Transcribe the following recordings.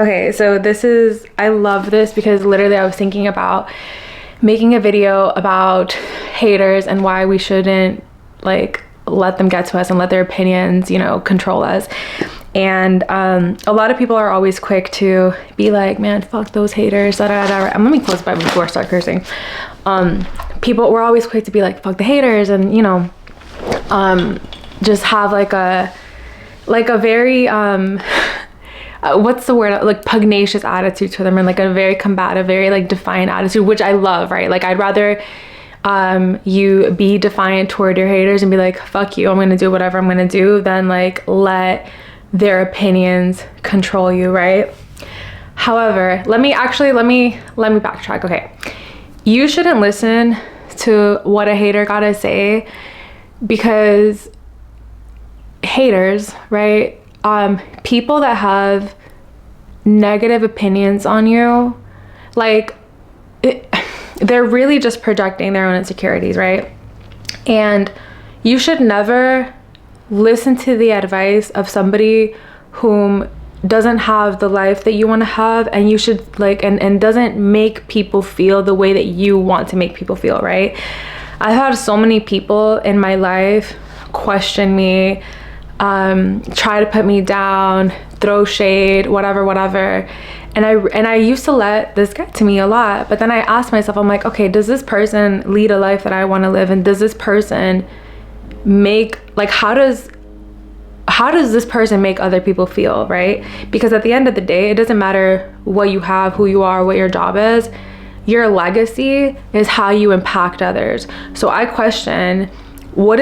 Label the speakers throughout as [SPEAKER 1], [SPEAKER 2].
[SPEAKER 1] Okay, so I love this because literally I was thinking about making a video about haters and why we shouldn't like let them get to us and let their opinions, you know, control us. And a lot of people are always quick to be like, man, fuck those haters, da, da, da, da. Let me close by before I start cursing. People were always quick to be like, fuck the haters, and you know, just have like a very what's the word, like pugnacious attitude to them, and like a very combative, very like defiant attitude, which I love, right? Like I'd rather you be defiant toward your haters and be like, fuck you, I'm gonna do whatever I'm gonna do, than like let their opinions control you, right? However, let me backtrack. Okay, you shouldn't listen to what a hater gotta say, because haters, right? People that have negative opinions on you, like they're really just projecting their own insecurities, right? And you should never listen to the advice of somebody whom doesn't have the life that you want to have, and you should like and doesn't make people feel the way that you want to make people feel, right? I've had so many people in my life question me, try to put me down, throw shade, whatever. And I used to let this get to me a lot, but then I asked myself, I'm like, okay, does this person lead a life that I want to live? And does this person make, like, how does this person make other people feel, right? Because at the end of the day, it doesn't matter what you have, who you are, what your job is. Your legacy is how you impact others. So I question, what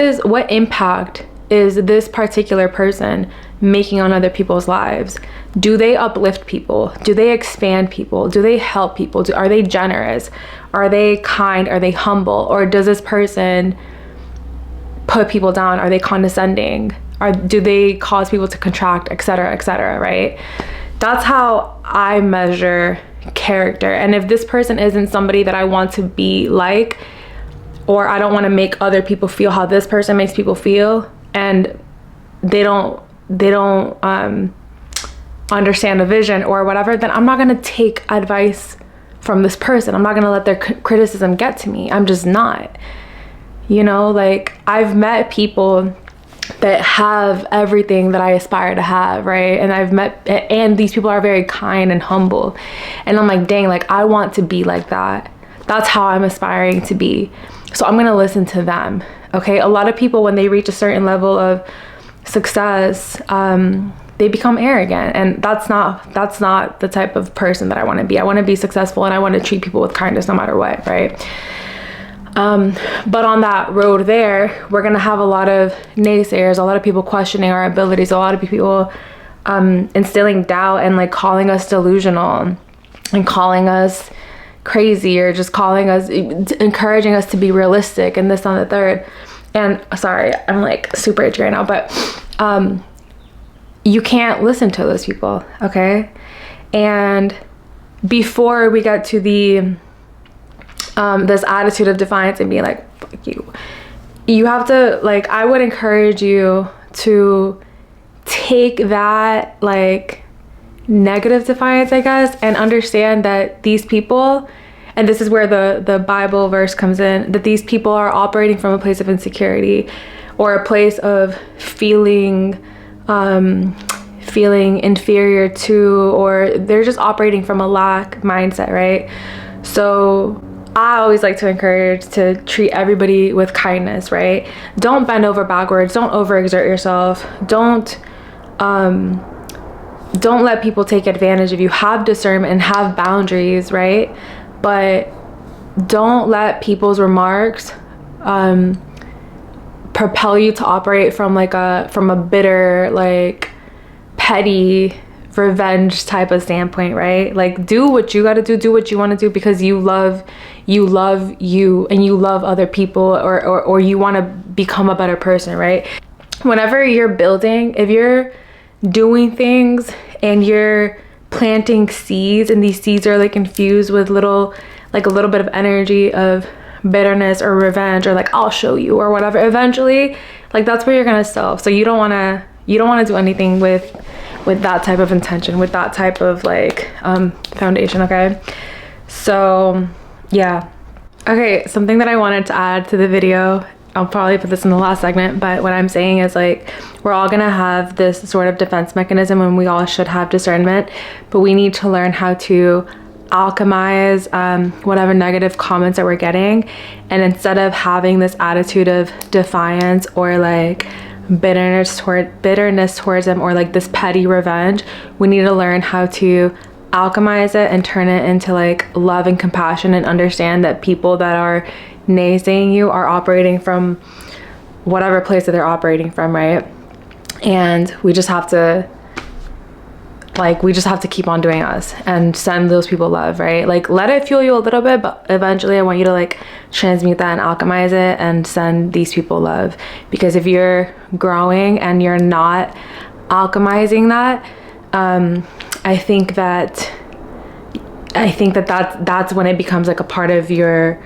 [SPEAKER 1] impact is this particular person making on other people's lives? Do they uplift people? Do they expand people? Do they help people? Are they generous? Are they kind? Are they humble? Or does this person put people down? Are they condescending? Do they cause people to contract, etc., right? That's how I measure character. And if this person isn't somebody that I want to be like, or I don't want to make other people feel how this person makes people feel, and they don't understand the vision or whatever, then I'm not going to take advice from this person. I'm not going to let their criticism get to me. I'm just not. You know, like I've met people that have everything that I aspire to have, right? And these people are very kind and humble, and I'm like, dang, like I want to be like that. That's how I'm aspiring to be. So I'm gonna listen to them. Okay, a lot of people, when they reach a certain level of success, they become arrogant, and that's not the type of person that I want to be. I want to be successful, and I want to treat people with kindness no matter what, right? But on that road there, we're gonna have a lot of naysayers, a lot of people questioning our abilities, a lot of people instilling doubt and like calling us delusional and calling us crazy, or just encouraging us to be realistic and this, and the third. And sorry, I'm like super itchy right now, but you can't listen to those people, okay? And before we get to the this attitude of defiance and being like, fuck you have to, like, I would encourage you to take that like negative defiance, I guess, and understand that these people, and this is where the Bible verse comes in, that these people are operating from a place of insecurity, or a place of feeling inferior to, or they're just operating from a lack mindset, right? So I always like to encourage to treat everybody with kindness, right? Don't bend over backwards. Don't overexert yourself. Don't let people take advantage of you. Have discernment and have boundaries, right? But don't let people's remarks propel you to operate from a bitter, like petty revenge type of standpoint, right? Like, do what you got to do what you want to do, because you love you and you love other people, or you want to become a better person, right? Whenever you're building, if you're doing things and you're planting seeds, and these seeds are like infused with a little bit of energy of bitterness or revenge, or like I'll show you or whatever, eventually like that's where you're gonna sow. So you don't want to do anything with with that type of intention, with that type of like foundation. Okay, so yeah. Okay, something that I wanted to add to the video, I'll probably put this in the last segment, but what I'm saying is like, we're all gonna have this sort of defense mechanism, and we all should have discernment, but we need to learn how to alchemize whatever negative comments that we're getting. And instead of having this attitude of defiance or like bitterness towards them, or like this petty revenge, we need to learn how to alchemize it and turn it into like love and compassion, and understand that people that are naysaying you are operating from whatever place that they're operating from, right? And we just have to keep on doing us and send those people love, right? Like, let it fuel you a little bit, but eventually I want you to like transmute that and alchemize it and send these people love. Because if you're growing and you're not alchemizing that, I think that that's when it becomes like a part of your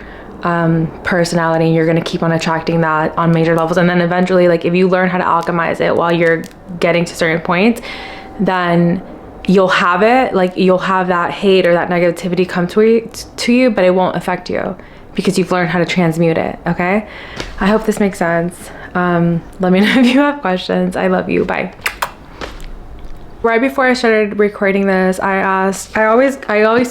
[SPEAKER 1] personality, and you're going to keep on attracting that on major levels. And then eventually, like, if you learn how to alchemize it while you're getting to certain points, then you'll have it, like you'll have that hate or that negativity come to you, but it won't affect you because you've learned how to transmute it. Okay, I hope this makes sense. Let me know if you have questions. I love you. Bye. Right before I started recording this, I always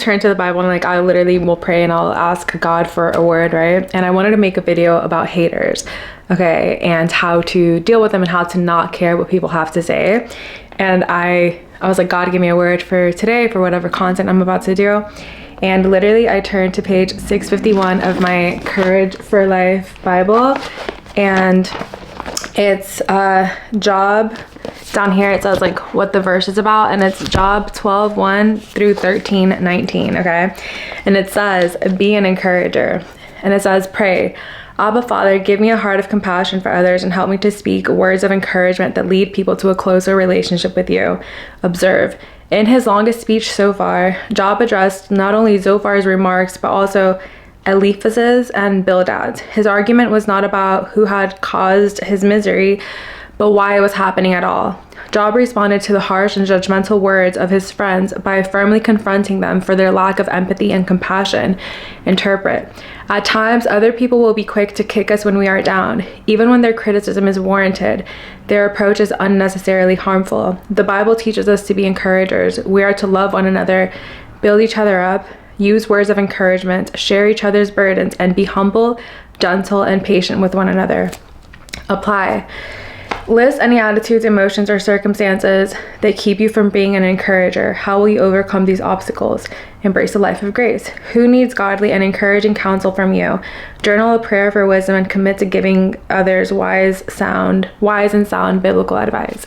[SPEAKER 1] turn to the Bible, and like I literally will pray and I'll ask God for a word, right? And I wanted to make a video about haters, okay, and how to deal with them and how to not care what people have to say. And I was like, God, give me a word for today for whatever content I'm about to do. And literally I turned to page 651 of my Courage for Life Bible, and it's Job. Down here it says like what the verse is about, and it's Job 12:1 through 13:19. Okay, and it says, be an encourager. And it says, pray, Abba Father, give me a heart of compassion for others and help me to speak words of encouragement that lead people to a closer relationship with you. Observe, in his longest speech so far, Job addressed not only Zophar's remarks but also Eliphaz's and Bildad's. His argument was not about who had caused his misery, but why it was happening at all. Job responded to the harsh and judgmental words of his friends by firmly confronting them for their lack of empathy and compassion. Interpret. At times, other people will be quick to kick us when we are down, even when their criticism is warranted. Their approach is unnecessarily harmful. The Bible teaches us to be encouragers. We are to love one another, build each other up, use words of encouragement, share each other's burdens, and be humble, gentle, and patient with one another. Apply. List any attitudes, emotions, or circumstances that keep you from being an encourager. How will you overcome these obstacles? Embrace a life of grace. Who needs godly and encouraging counsel from you? Journal a prayer for wisdom and commit to giving others wise and sound biblical advice.